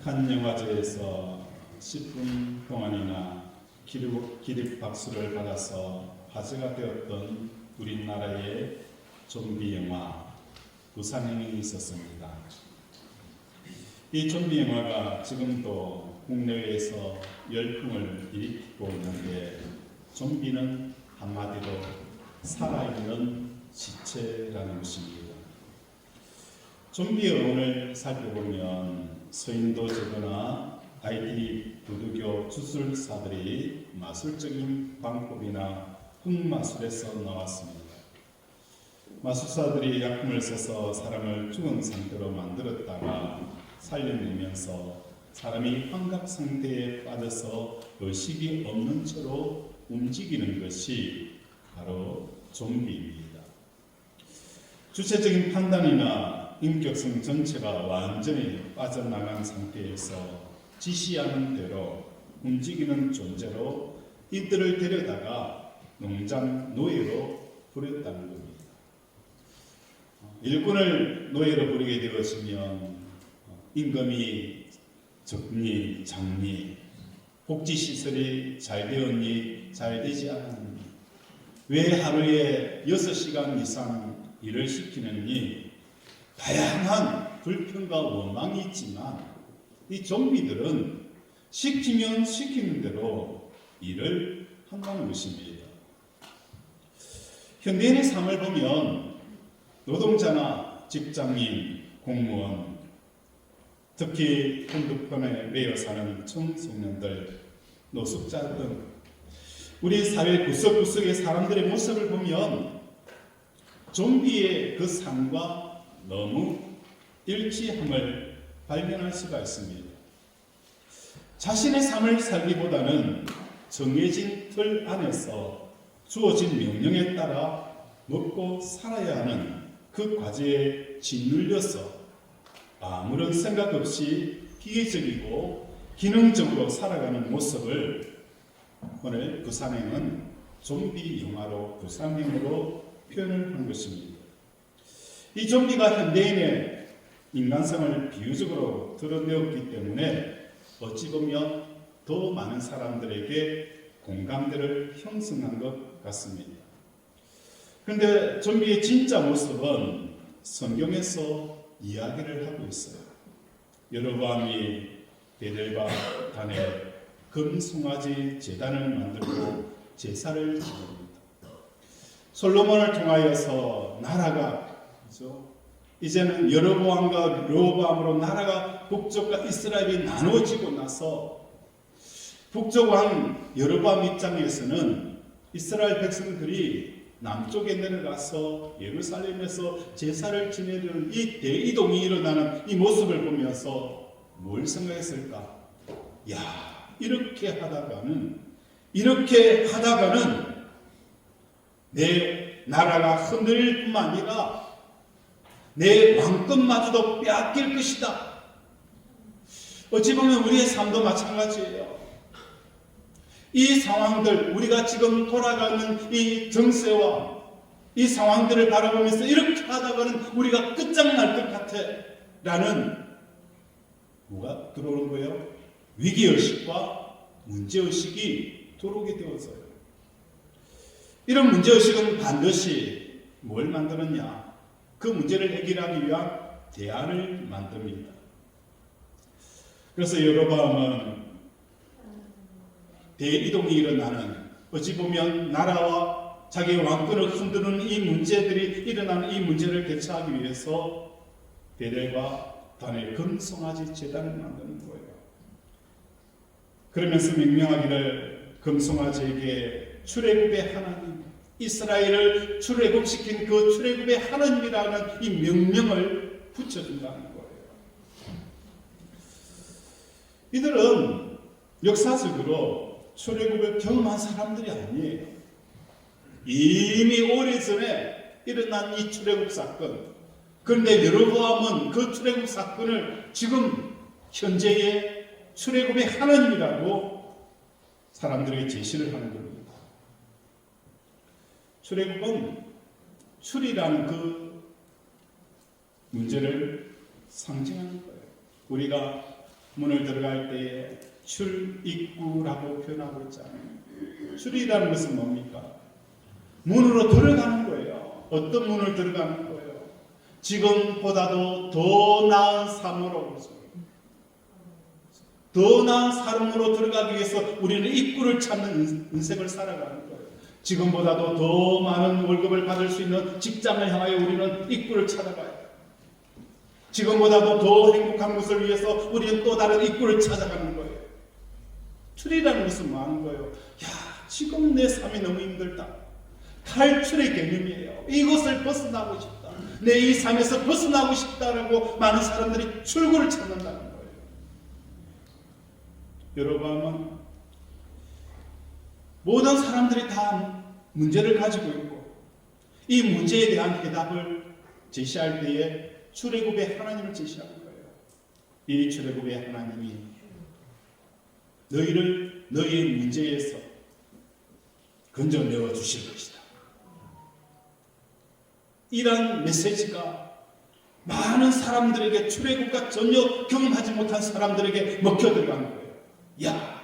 칸 영화제에서 10분 동안이나 기립박수를 받아서 화제가 되었던 우리나라의 좀비 영화 부산행이 있었습니다. 이 좀비 영화가 지금도 국내외에서 열풍을 일으키고 있는데, 좀비는 한마디로 살아있는 시체라는 것입니다. 좀비 여론을 살펴보면 서인도제도나 IT 부두교 주술사들이 마술적인 방법이나 흑마술에서 나왔습니다. 마술사들이 약품을 써서 사람을 죽은 상태로 만들었다가 살려내면서 사람이 환각 상태에 빠져서 의식이 없는 채로 움직이는 것이 바로 좀비입니다. 주체적인 판단이나 인격성 전체가 완전히 빠져나간 상태에서 지시하는 대로 움직이는 존재로 이들을 데려다가 농장 노예로 부렸다는 겁니다. 일꾼을 노예로 부리게 되어지면 임금이 적니 작니, 복지시설이 잘 되었니 잘 되지 않았니, 왜 하루에 6시간 이상 일을 시키느니, 다양한 불평과 원망이 있지만 이 좀비들은 시키면 시키는 대로 일을 한다는 것입니다. 현대인의 삶을 보면 노동자나 직장인, 공무원, 특히 핸드폰에 매여 사는 청소년들, 노숙자 등 우리 사회 구석구석의 사람들의 모습을 보면 좀비의 그 삶과 너무 일치함을 발견할 수가 있습니다. 자신의 삶을 살기보다는 정해진 틀 안에서 주어진 명령에 따라 먹고 살아야 하는 그 과제에 짓눌려서 아무런 생각 없이 기계적이고 기능적으로 살아가는 모습을 오늘 부산행은 좀비 영화로, 부산행으로 표현을 한 것입니다. 이 좀비가 현대인의 인간성을 비유적으로 드러내었기 때문에 어찌 보면 더 많은 사람들에게 공감대를 형성한 것 같습니다. 그런데 좀비의 진짜 모습은 성경에서 이야기를 하고 있어요. 여로보암이 베델과 단에 금송아지 제단을 만들고 제사를 지냅니다. 솔로몬을 통하여서 나라가 이제는 여로보암과 르호보암으로 나라가 북쪽과 이스라엘이 나누어지고 나서 북쪽 왕 여로보암 입장에서는 이스라엘 백성들이 남쪽에 내려가서 예루살렘에서 제사를 지내려는 이 대이동이 일어나는 이 모습을 보면서 뭘 생각했을까? 이렇게 하다가는 내 나라가 흔들릴 뿐만 아니라 내 왕권마저도 빼앗길 것이다. 어찌 보면 우리의 삶도 마찬가지예요. 이 상황들, 우리가 지금 돌아가는 이 정세와 이 상황들을 바라보면서 이렇게 하다가는 우리가 끝장날 것 같아 라는 뭐가 들어오는 거예요? 위기의식과 문제의식이 들어오게 되어서요. 이런 문제의식은 반드시 뭘 만드느냐? 그 문제를 해결하기 위한 대안을 만듭니다. 그래서 여로보암은 대이동이 일어나는, 어찌 보면 나라와 자기 왕권을 흔드는 이 문제들이 일어나는 이 문제를 대처하기 위해서 베델과 단의 금송아지 제단을 만드는 거예요. 그러면서 명명하기를 금송아지에게 출애굽의 하나님, 이스라엘을 출애굽시킨 그 출애굽의 하나님이라는 이 명명을 붙여준다는 거예요. 이들은 역사적으로 출애굽을 경험한 사람들이 아니에요. 이미 오래전에 일어난 이 출애굽 사건, 그런데 여로보암은 그 출애굽 사건을 지금 현재의 출애굽의 하나님이라고 사람들에게 제시를 하는 겁니다. 출애굽은 출이라는 그 문제를 상징하는 거예요. 우리가 문을 들어갈 때에 출입구라고 표현하고 있잖아요. 출이라는 것은 뭡니까? 문으로 들어가는 거예요. 어떤 문을 들어가는 거예요? 지금보다도 더 나은 삶으로, 더 나은 삶으로 들어가기 위해서 우리는 입구를 찾는 인생을 살아가는 거예요. 지금보다도 더 많은 월급을 받을 수 있는 직장을 향하여 우리는 입구를 찾아가요. 지금보다도 더 행복한 것을 위해서 우리는 또 다른 입구를 찾아가는 거예요. 출이라는 것은 뭐 하는 거예요? 야, 지금 내 삶이 너무 힘들다. 탈출의 개념이에요. 이것을 벗어나고 싶다. 내 이 삶에서 벗어나고 싶다라고 많은 사람들이 출구를 찾는다는 거예요. 여러분, 모든 사람들이 다 문제를 가지고 있고 이 문제에 대한 해답을 제시할 때에 출애굽의 하나님을 제시하는 거예요. 이 출애굽의 하나님이 너희를 너희의 문제에서 건져내어 주실 것이다. 이런 메시지가 많은 사람들에게, 출애굽과 전혀 경험하지 못한 사람들에게 먹혀 들어가는 거예요. 야,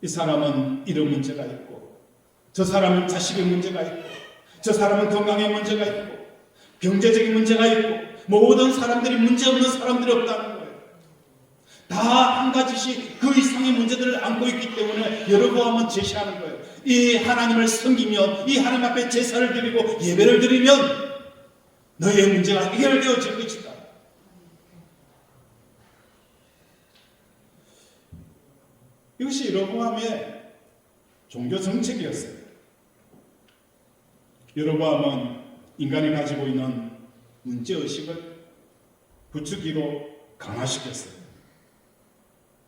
이 사람은 이런 문제가 있고, 저 사람은 자식의 문제가 있고, 저 사람은 건강의 문제가 있고, 경제적인 문제가 있고, 모든 사람들이 문제 없는 사람들이 없다는 거예요. 다 한 가지씩 그 이상의 문제들을 안고 있기 때문에 여러분은 제시하는 거예요. 이 하나님을 섬기면, 이 하나님 앞에 제사를 드리고 예배를 드리면 너의 문제가 해결되어질 것이다. 이것이 여로보암의 종교 정책이었어요. 여로보암은 인간이 가지고 있는 문제의식을 부추기로 강화시켰어요.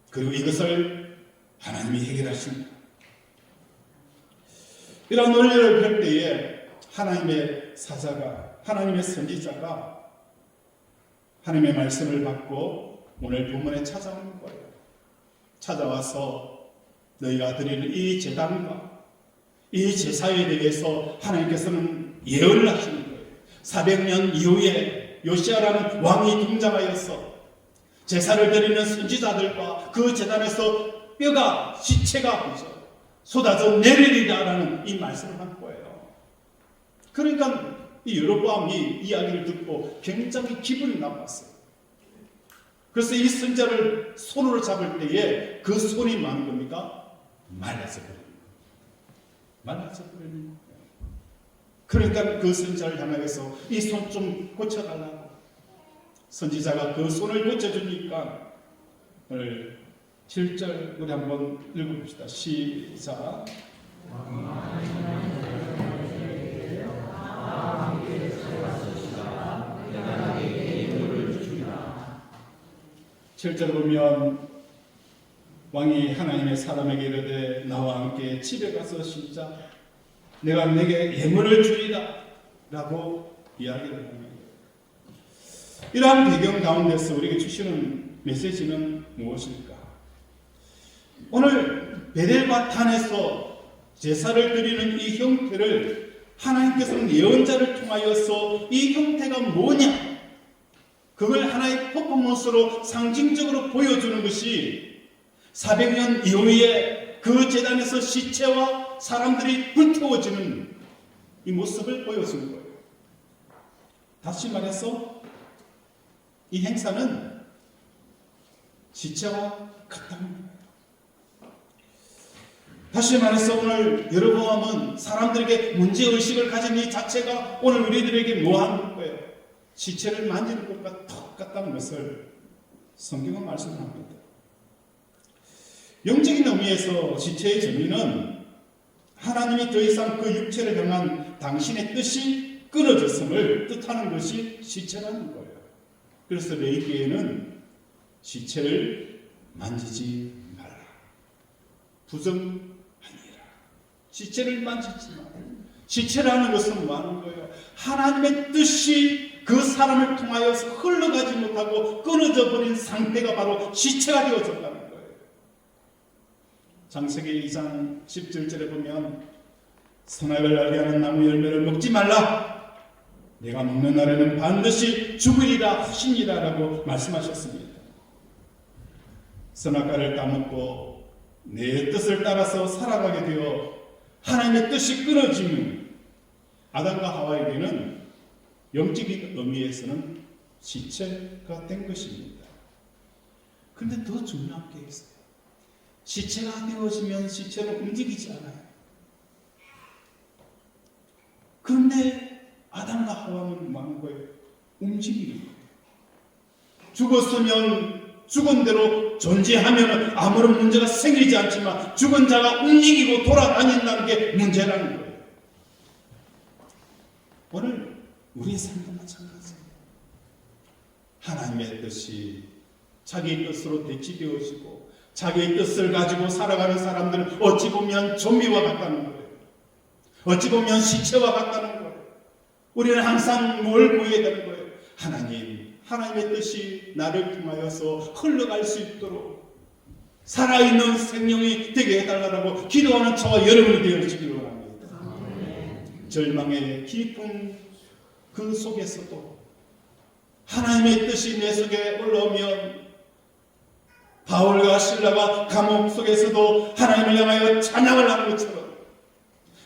그리고 이것을 하나님이 해결하십니다. 이런 논리를 펼 때에 하나님의 사자가, 하나님의 선지자가 하나님의 말씀을 받고 오늘 본문에 찾아오는 거예요. 찾아와서 너희가 드리는 이 제단과 이 제사에 대해서 하나님께서는 예언을 하시는 거예요. 400년 이후에 요시아라는 왕이 등장하여서 제사를 드리는 선지자들과 그 제단에서 뼈가, 시체가 쏟아져 내리리라라는 이 말씀을 한 거예요. 그러니까 이 여로보암이 이야기를 듣고 굉장히 기분이 나빴어요. 그래서 이 선지자를 손으로 잡을 때에 그 손이 많은 겁니까? 말라져 버립니다. 말라져 버립니다. 그러니까 그 선지자를 향해서 이 손 좀 고쳐달라고. 선지자가 그 손을 고쳐주니까 오늘 7절 우리 한번 읽어봅시다. 시작. 7절 보면 왕이 하나님의 사람에게 이르되 나와 함께 집에 가서 쉬자. 내가 내게 예물을 주리라 라고 이야기를 합니다. 이러한 배경 가운데서 우리에게 주시는 메시지는 무엇일까? 오늘 베델과 단에서 제사를 드리는 이 형태를 하나님께서는 예언자를 통하여서 이 형태가 뭐냐? 그걸 하나의 퍼포먼스로 상징적으로 보여주는 것이 400년 이후에 그 제단에서 시체와 사람들이 불태워지는 이 모습을 보여주는 거예요. 다시 말해서 이 행사는 시체와 같답니다. 다시 말해서 오늘 여로보암은 사람들에게 문제의식을 가진 이 자체가 오늘 우리들에게 뭐하는 거예요? 시체를 만지는 것과 똑같다는 것을 성경은 말씀합니다. 영적인 의미에서 시체의 정의는 하나님이 더 이상 그 육체를 향한 당신의 뜻이 끊어졌음을 뜻하는 것이 시체라는 거예요. 그래서 레위기에는 시체를 만지지 말라. 부정하니라. 시체를 만지지 말라. 시체라는 것은 뭐 하는 거예요? 하나님의 뜻이 그 사람을 통하여서 흘러가지 못하고 끊어져 버린 상태가 바로 시체가 되어졌다는 거예요. 창세기 2장 17절에 보면 선악을 알게 하는 나무 열매를 먹지 말라. 내가 먹는 날에는 반드시 죽으리라 하시니라 라고 말씀하셨습니다. 선악과를 따먹고 내 뜻을 따라서 살아가게 되어 하나님의 뜻이 끊어지는 아담과 하와에게는 영적인 의미에서는 시체가 된 것입니다. 그런데 더 중요한 게 있어요. 시체가 되어지면 시체는 움직이지 않아요. 그런데 아담과 하와는 뭐하는 거예요? 움직이는 거예요. 죽었으면 죽은 대로 존재하면 아무런 문제가 생기지 않지만 죽은 자가 움직이고 돌아다닌다는 게 문제라는 거예요. 오늘 우리의 삶도 마찬가지예요. 하나님의 뜻이 자기의 뜻으로 대치되어지고 자기의 뜻을 가지고 살아가는 사람들은 어찌 보면 좀비와 같다는 거예요. 어찌 보면 시체와 같다는 거예요. 우리는 항상 뭘 구해야 되는 거예요? 하나님의 뜻이 나를 통하여서 흘러갈 수 있도록 살아있는 생명이 되게 해달라고 기도하는 저와 여러분이 되어지기를 원합니다. 절망의 깊은 그 속에서도 하나님의 뜻이 내 속에 올라오면 바울과 실라가 감옥 속에서도 하나님을 향하여 찬양을 하는 것처럼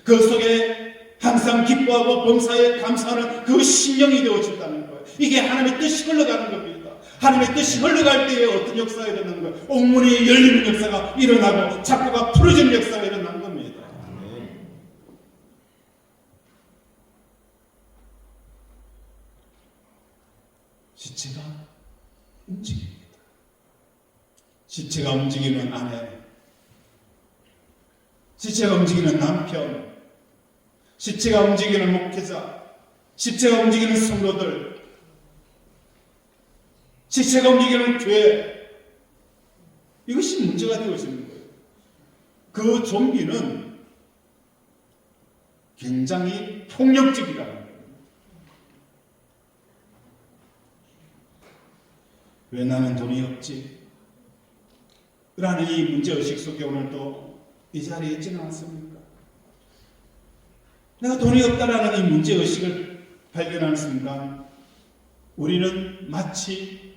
그 속에 항상 기뻐하고 범사에 감사하는 그 심령이 되어진다는 거예요. 이게 하나님의 뜻이 흘러가는 겁니다. 하나님의 뜻이 흘러갈 때에 어떤 역사가 일어나는 거예요? 옥문이 열리는 역사가 일어나고 창고가 풀어지는 역사가 일어나는 겁니다. 시체가 움직입니다. 시체가 움직이는 아내, 시체가 움직이는 남편, 시체가 움직이는 목회자, 시체가 움직이는 성도들, 시체가 움직이는 교회, 이것이 문제가 되어지는 거예요. 그 좀비는 굉장히 폭력적이라는 거예요. 왜 나는 돈이 없지? 라는 이 문제의식 속에 오늘도 이 자리에 있지는 않습니까? 내가 돈이 없다라는 이 문제의식을 발견하는 순간 우리는 마치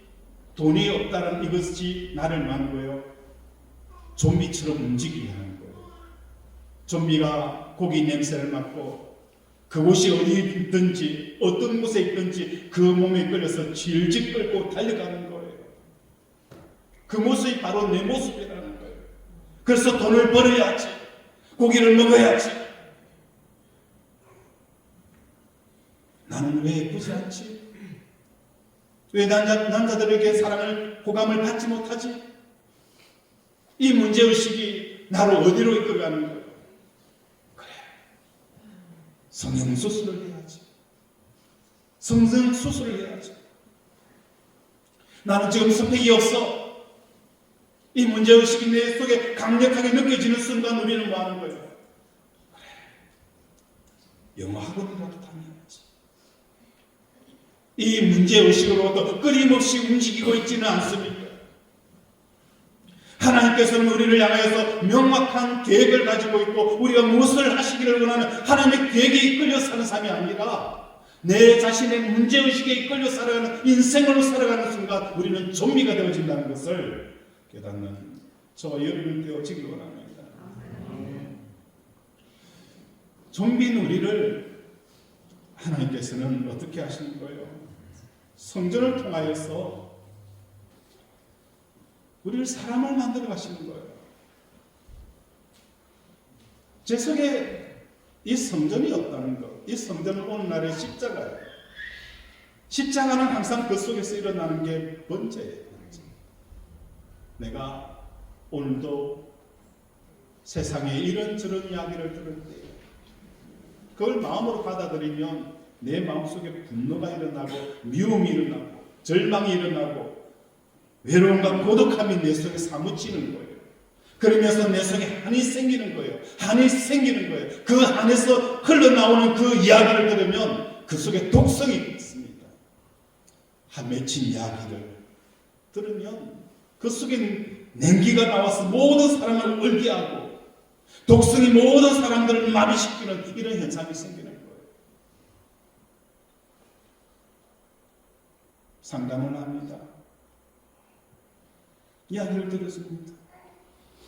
돈이 없다는 이것이 나를 마는 거예요. 좀비처럼 움직이게 하는 거예요. 좀비가 고기 냄새를 맡고 그곳이 어디에 있든지 어떤 곳에 있든지 그 몸에 끌려서 질질 끌고 달려가는 거예요. 그 모습이 바로 내 모습이라는 거예요. 그래서 돈을 벌어야지, 고기를 먹어야지, 나는 왜 예쁘지 않지? 왜 남자들에게 사랑을, 호감을 받지 못하지? 이 문제의식이 나를 어디로 이끌어가는 거예요? 그래, 성형수술을 해야지. 성형수술을 해야지. 나는 지금 스펙이 없어. 이 문제의식이 내 속에 강력하게 느껴지는 순간 우리는 뭐 하는 거예요? 그래, 영어 학원이라도 다녀야지. 이 문제의식으로부터 끊임없이 움직이고 있지는 않습니까? 하나님께서는 우리를 향하여서 명확한 계획을 가지고 있고 우리가 무엇을 하시기를 원하는 하나님의 계획에 이끌려 사는 삶이 아니라 내 자신의 문제의식에 이끌려 살아가는 인생으로 살아가는 순간 우리는 좀비가 되어진다는 것을 깨닫는 저와 여러분이 되어지기를 원합니다. 좀비인 우리를 하나님께서는 어떻게 하시는 거예요? 성전을 통하여서 우리를 사람을 만들어 가시는 거예요. 제 속에 이 성전이 없다는 것, 이 성전은 오늘날의 십자가예요. 십자가는 항상 그 속에서 일어나는 게 번제예요. 내가 오늘도 세상에 이런저런 이야기를 들을 때 그걸 마음으로 받아들이면 내 마음속에 분노가 일어나고 미움이 일어나고 절망이 일어나고 외로움과 고독함이 내 속에 사무치는 거예요. 그러면서 내 속에 한이 생기는 거예요. 한이 생기는 거예요. 그 안에서 흘러나오는 그 이야기를 들으면 그 속에 독성이 있습니다. 한 맺힌 이야기를 들으면 그 속에 냉기가 나와서 모든 사람을 울게 하고 독성이 모든 사람들을 마비시키는 이런 현상이 생기는 거예요. 상담을 합니다. 이야기를 들어줍니다.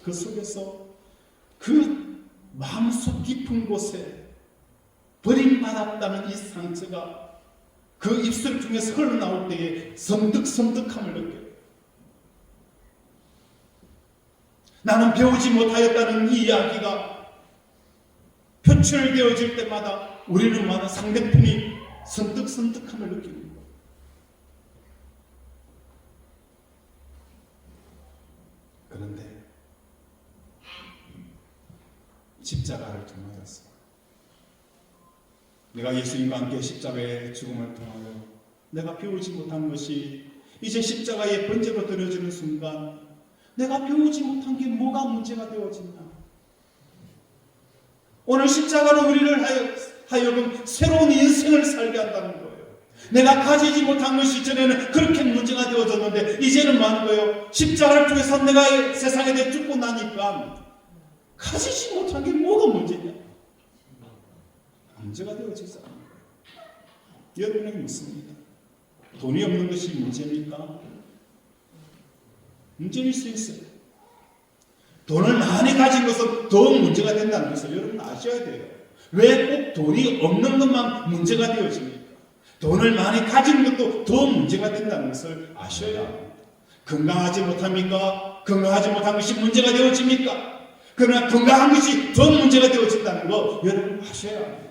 그 속에서 그 마음속 깊은 곳에 버림받았다는 이 상처가 그 입술 중에서 흘러나올 때에 섬뜩섬뜩함을 느껴요. 나는 배우지 못하였다는 이 이야기가 표출되어질 때마다 우리는 많은 상대편이 섬뜩섬뜩함을 느끼는 거예요. 그런데 십자가를 통하여서 내가 예수님과 함께 십자가의 죽음을 통하여 내가 배우지 못한 것이 이제 십자가의 번제로 드려지는 순간 내가 배우지 못한 게 뭐가 문제가 되어지냐. 오늘 십자가는 우리를 하여금 새로운 인생을 살게 한다는 거예요. 내가 가지지 못한 것이 전에는 그렇게 문제가 되어졌는데 이제는 뭐 하는 거예요? 십자가를 통해서 내가 세상에 대해 죽고 나니까 가지지 못한 게 뭐가 문제냐? 문제가 되어지지 않는 거예요. 여러분에게 묻습니다. 돈이 없는 것이 문제입니까? 문제일 수 있어요. 돈을 많이 가진 것은 더 문제가 된다는 것을 여러분 아셔야 돼요. 왜 꼭 돈이 없는 것만 문제가 되어집니까? 돈을 많이 가진 것도 더 문제가 된다는 것을 아셔야 합니다. 건강하지 못합니까? 건강하지 못한 것이 문제가 되어집니까? 그러나 건강한 것이 더 문제가 되어진다는 거 여러분 아셔야 합니다.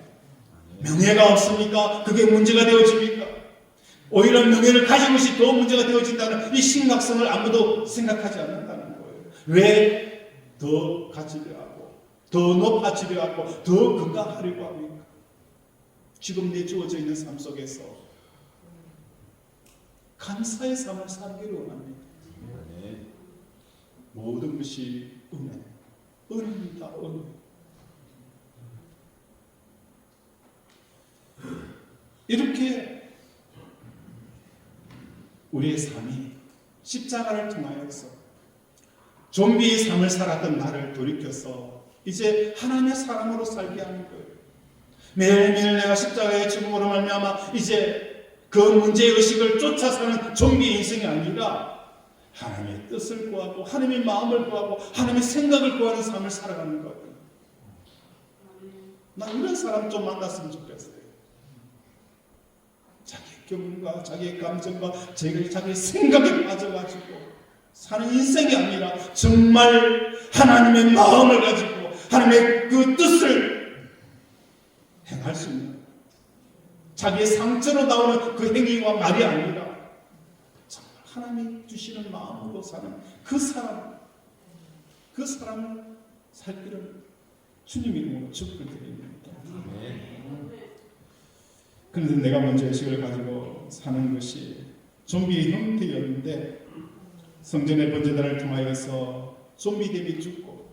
명예가 없습니까? 그게 문제가 되어집니까? 오히려 명예를 가진 것이 더 문제가 되어진다는 이 심각성을 아무도 생각하지 않는다는 거예요. 왜 더 가지려 하고 더 높아지려 하고 더 건강하려고 합니까? 지금 내 주어져 있는 삶 속에서 감사의 삶을 살기를 원합니다. 모든 것이 은혜, 은혜입니다. 은혜. 이렇게 우리의 삶이 십자가를 통하여서 좀비의 삶을 살았던 나를 돌이켜서 이제 하나님의 사람으로 살게 하는 거예요. 매일매일 내가 십자가의 죽음으로 말미암아 이제 그 문제의식을 쫓아 사는 좀비 인생이 아니라 하나님의 뜻을 구하고 하나님의 마음을 구하고 하나님의 생각을 구하는 삶을 살아가는 거예요. 나 이런 사람 좀 만났으면 좋겠어요. 자기의 경험과 자기의 감정과 자기의 생각에 빠져가지고 사는 인생이 아니라 정말 하나님의 마음을 가지고 하나님의 그 뜻을 행할 수 있는 자기의 상처로 나오는 그 행위와 말이 아니라 정말 하나님이 주시는 마음으로 사는 그 사람을 살기를 주님 이름으로 축복드립니다. 그런데 내가 먼저 의식을 가지고 사는 것이 좀비의 형태였는데 성전의 번제단을 통하여서 좀비 대비 죽고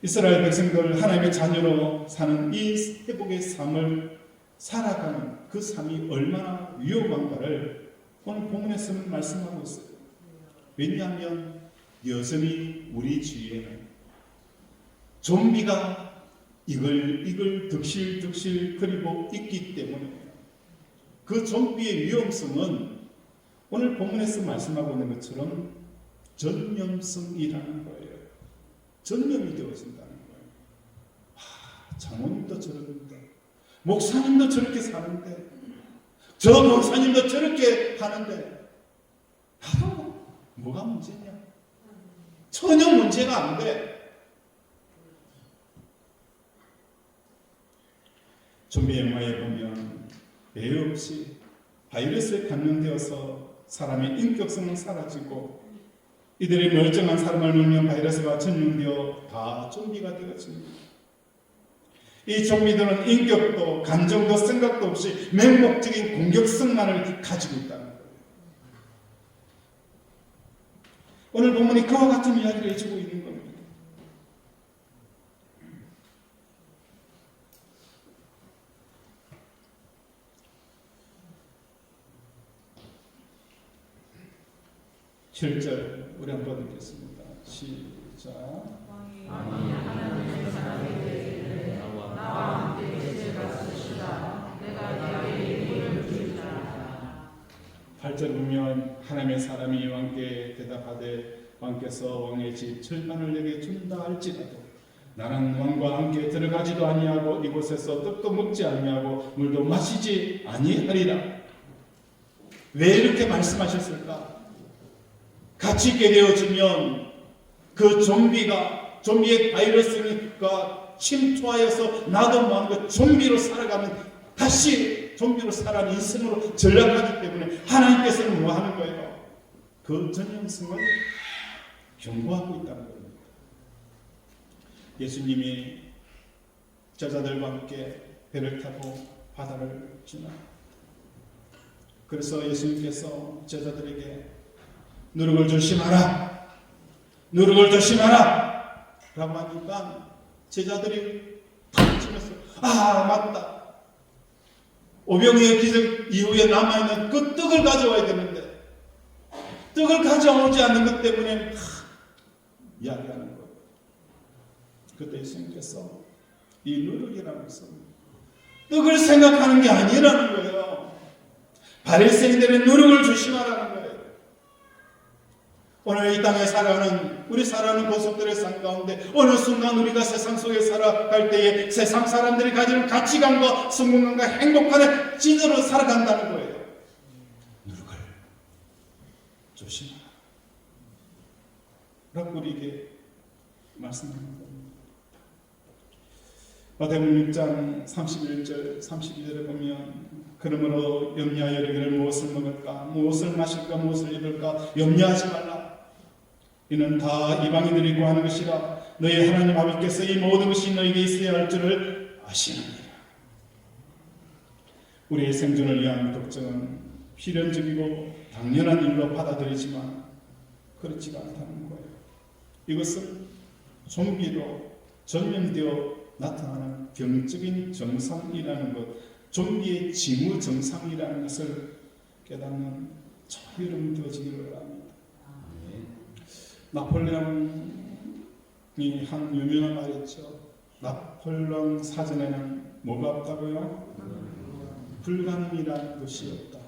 이스라엘 백성들 하나님의 자녀로 사는 이 회복의 삶을 살아가는 그 삶이 얼마나 위험한가를 오늘 본문에서는 말씀하고 있어요. 왜냐하면 여전히 우리 주위에는 좀비가 이걸 득실득실 그리고 있기 때문에 그 좀비의 위험성은 오늘 본문에서 말씀하고 있는 것처럼 전염성이라는 거예요. 전염이 되어진다는 거예요. 장로님도 저러는데 목사님도 저렇게 사는데 저 목사님도 저렇게 하는데 나도 뭐가 문제냐? 전혀 문제가 안 돼. 좀비 영화에 보면 예외 없이 바이러스에 감염되어서 사람의 인격성은 사라지고 이들의 멀쩡한 사람을 물면 바이러스가 전염되어 다 좀비가 되어집니다. 이 좀비들은 인격도 감정도 생각도 없이 맹목적인 공격성만을 가지고 있다는 거예요. 오늘 본문이 그와 같은 이야기를 해주고 있는 겁니다. (7절) 우리 한번 읽겠습니다. 시작. 왕이 하나님의 사람에게 나와 함께 제가 쓰시다. 내가 너의 이름을 부르리라. 8절 보면 하나님의 사람이 왕께 대답하되 왕께서 왕의 집 절반을 내게 준다 할지라도 나는 왕과 함께 들어가지도 아니하고 이곳에서 떡도 먹지 아니하고 물도 마시지 아니하리라. 왜 이렇게 말씀하셨을까? 같이 있게 되어지면 그 좀비의 바이러스가 침투하여서 나도 모르는 좀비로 살아가면 다시 좀비로 살아가는 인생으로 전락하기 때문에 하나님께서는 뭐 하는 거예요? 그 전형성을 경고하고 있다는 겁니다. 예수님이 제자들과 함께 배를 타고 바다를 지나 그래서 예수님께서 제자들에게 누룩을 조심하라 누룩을 조심하라 라고 하니까 제자들이 탁 치면서 아 맞다 오병이의 기적 이후에 남아있는 그 떡을 가져와야 되는데 떡을 가져오지 않는 것 때문에 이야기하는 거예요. 그때 예수님께서 이 누룩이라고 해서 떡을 생각하는 게 아니라는 거예요. 바리새인들의 누룩을 조심하라는 거예요. 오늘 이 땅에 살아가는 우리 살아가는 고속들의 삶 가운데 어느 순간 우리가 세상 속에 살아갈 때에 세상 사람들이 가지는 가치관과 성공감과 행복함을 찐으로 살아간다는 거예요. 누룩을 조심하라 라고 우리에게 말씀하는 겁니다. 마태복음 6장 31절 32절에 보면 그러므로 염려하여 이르기를 무엇을 먹을까 무엇을 마실까 무엇을 입을까 염려하지 말라. 이는 다 이방인들이 구하는 것이라 너희 하나님 아버지께서 이 모든 것이 너희에게 있어야 할 줄을 아시느니라. 우리의 생존을 위한 걱정은 필연적이고 당연한 일로 받아들이지만 그렇지가 않다는 거예요. 이것은 좀비로 전염되어 나타나는 병적인 증상이라는 것, 좀비의 징후 증상이라는 것을 깨닫는 저와 여러분 되어지기를 바랍니다. 나폴레옹이 한 유명한 말이 있죠. 나폴레옹 사전에는 뭐가 없다고요? 불가능이라는 것이 없다.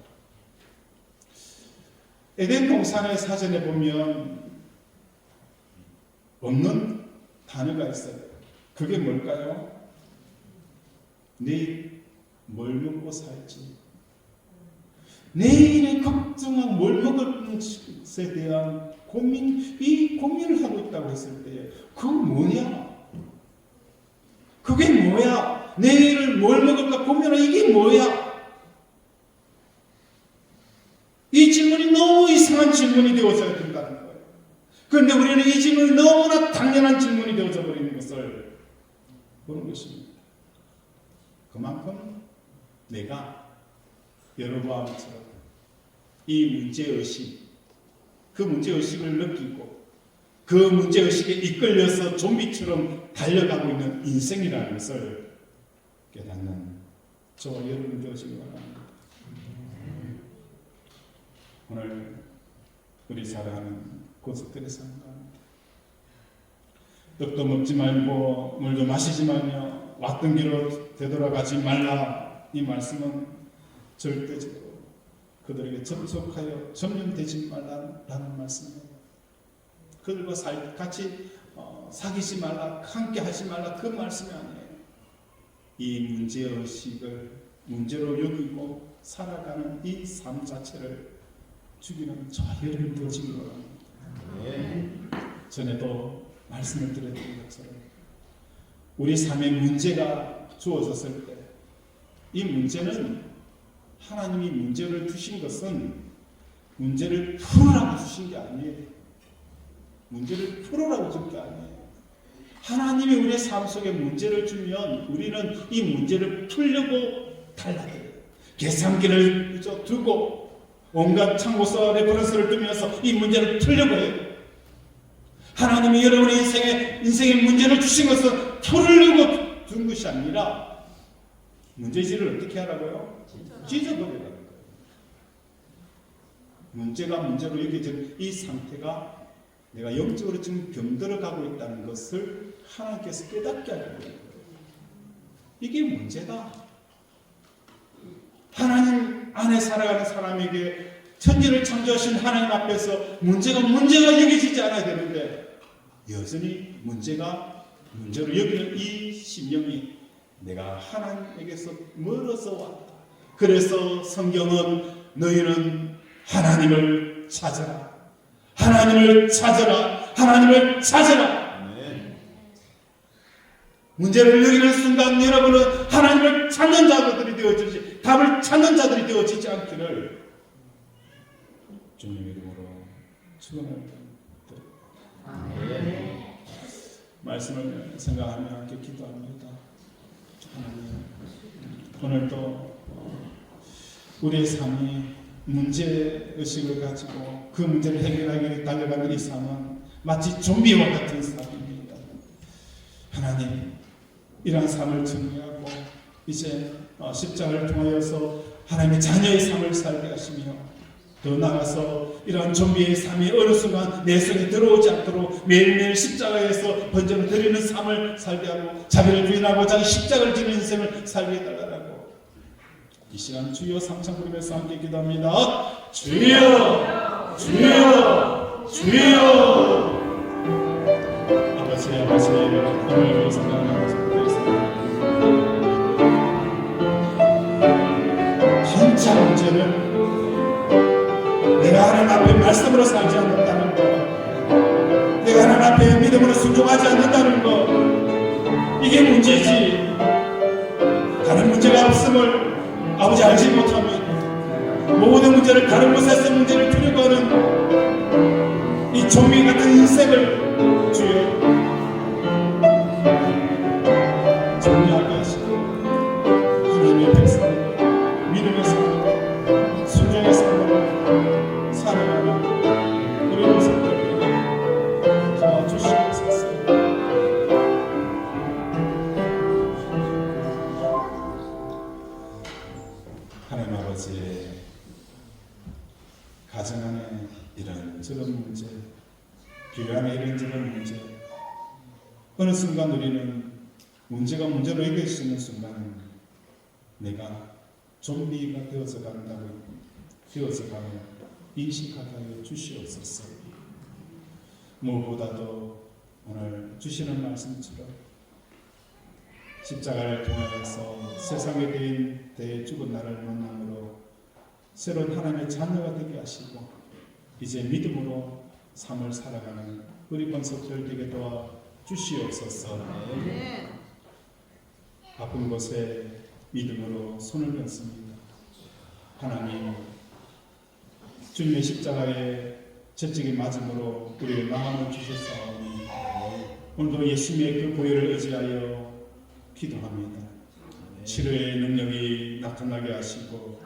에덴 동산의 사전에 보면 없는 단어가 있어요. 그게 뭘까요? 내일 뭘 먹고 살지. 내일의 걱정하고 뭘 먹을 것에 대한 이 고민을 하고 있다고 했을 때, 그거 뭐냐? 그게 뭐야? 내일을 뭘 먹을까 고민하는 이게 뭐야? 이 질문이 너무 이상한 질문이 되어져야 된다는 거예요. 그런데 우리는 이 질문이 너무나 당연한 질문이 되어져 버리는 것을 보는 것입니다. 그만큼 내가 여러분처럼 이 문제의식, 그 문제의식을 느끼고 그 문제의식에 이끌려서 좀비처럼 달려가고 있는 인생이라는 것을 깨닫는 저와 여러분 되어지기 바랍니다. 오늘 우리 살아가는 고속들의 삶 가운데 떡도 먹지 말고 물도 마시지 말며 왔던 길로 되돌아가지 말라. 이 말씀은 절대적으로 그들에게 접촉하여 점령되지 말라는 말씀이에요. 그들과 같이 사귀지 말라, 함께 하지 말라 그 말씀이 아니에요. 이 문제의식을 문제로 여기고 살아가는 이 삶 자체를 죽이는 저와 여러분 되어지기 바랍니다. 전에도 말씀을 드렸던 것처럼 우리 삶에 문제가 주어졌을 때 이 문제는 하나님이 문제를 주신 것은 문제를 풀으라고 주신 게 아니에요. 문제를 풀으라고 준 게 아니에요. 하나님이 우리의 삶 속에 문제를 주면 우리는 이 문제를 풀려고 달라들어요. 계산기를 두고 온갖 참고서 레퍼런스를 두면서 이 문제를 풀려고 해요. 하나님이 여러분의 인생의 문제를 주신 것은 풀으려고 준 것이 아니라 문제지를 어떻게 하라고요? 찢어버리라는 거예요. 문제가 문제로 여겨진 이 상태가 내가 영적으로 지금 병들어가고 있다는 것을 하나님께서 깨닫게 하려고 해요. 이게 문제다. 하나님 안에 살아가는 사람에게 천지를 창조하신 하나님 앞에서 문제가 여겨지지 않아야 되는데 여전히 문제로 여기는 이 심령이 내가 하나님에게서 멀어서 왔다. 그래서 성경은 너희는 하나님을 찾아라. 하나님을 찾아라. 하나님을 찾아라. 문제를 여기는 순간 여러분은 하나님을 찾는 자들이 되어지지, 답을 찾는 자들이 되어지지 않기를 주님의 이름으로 축원합니다. 말씀을 생각하며 함께 기도합니다. 하나님, 오늘도 우리의 삶이 문제의식을 가지고 그 문제를 해결하기 위해 달려가는 이 삶은 마치 좀비와 같은 삶입니다. 하나님, 이러한 삶을 정리하고 이제 십자가를 통하여서 하나님의 자녀의 삶을 살게 하시며 더 나아가서 이러한 좀비의 삶이 어느 순간 내 속에 들어오지 않도록 매일매일 십자가에서 번제를 드리는 삶을 살게 하고 자기를 부인하고 자기 십자가를 지는 인생을 살게 해달라고 이 시간 주여 삼창 부르면서 함께 기도합니다. 주여 주여 주여. 아버지 오늘 생각하는 진짜 문제는 내가 하나님 앞에 말씀으로 살지 않는다는 것, 내가 하나님 앞에 믿음으로 순종하지 않는다는 것, 이게 문제지. 다른 문제가 없음을 아버지 알지 못하면 모든 문제를 다른 곳에서 문제를 풀려고 하는 이 좀비 같은 인생을 주여 정리하게 하시고 하나님의 백성을 믿음의 삶으로 순종의 삶으로 살아가는 우리 모습들을 도와주시옵소서. 하나님 아버지, 가정 안에 이런저런 문제, 교회 안에 이런저런 문제, 어느 순간 우리는 문제가 문제로 해결되는 순간은 내가 좀비가 되어서 간다고 가며 인식하게 하여 주시옵소서. 무엇보다도 오늘 주시는 말씀처럼 십자가를 통하여서 세상에 대해 죽은 나를 만남으로 새로운 하나님의 자녀가 되게 하시고 이제 믿음으로 삶을 살아가는 우리 권속들 되게 도와 주시옵소서. 아픈 곳에 믿음으로 손을 얹습니다. 하나님, 주님의 십자가에 채찍이 맞음으로 우리의 마음을 주셨사오니 오늘도 예수님의 그 보혈을 의지하여 기도합니다. 치료의 능력이 나타나게 하시고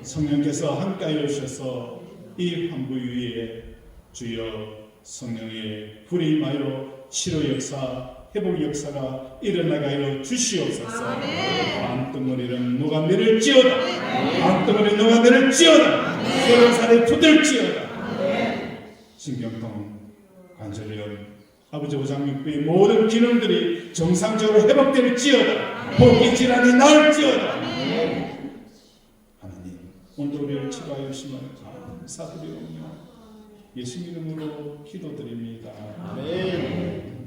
성령께서 함께하여 주셔서 이 환부 위에 주여 성령의 불이 임하여 치료 역사, 회복 역사가 일어나게 하여 주시옵소서. 암덩어리는 누가 내릴지어다. 암덩어리 누가 내릴지어다. 새로운 살에 붙을지어다. 신경통, 관절염, 아버지 오장육부의 모든 기능들이 정상적으로 회복될지어다. 복기 질환이 나을지어다. 하나님, 오늘도 우리를 치료하여 주심을 감사드리오며 예수 이름으로 기도드립니다. 아멘.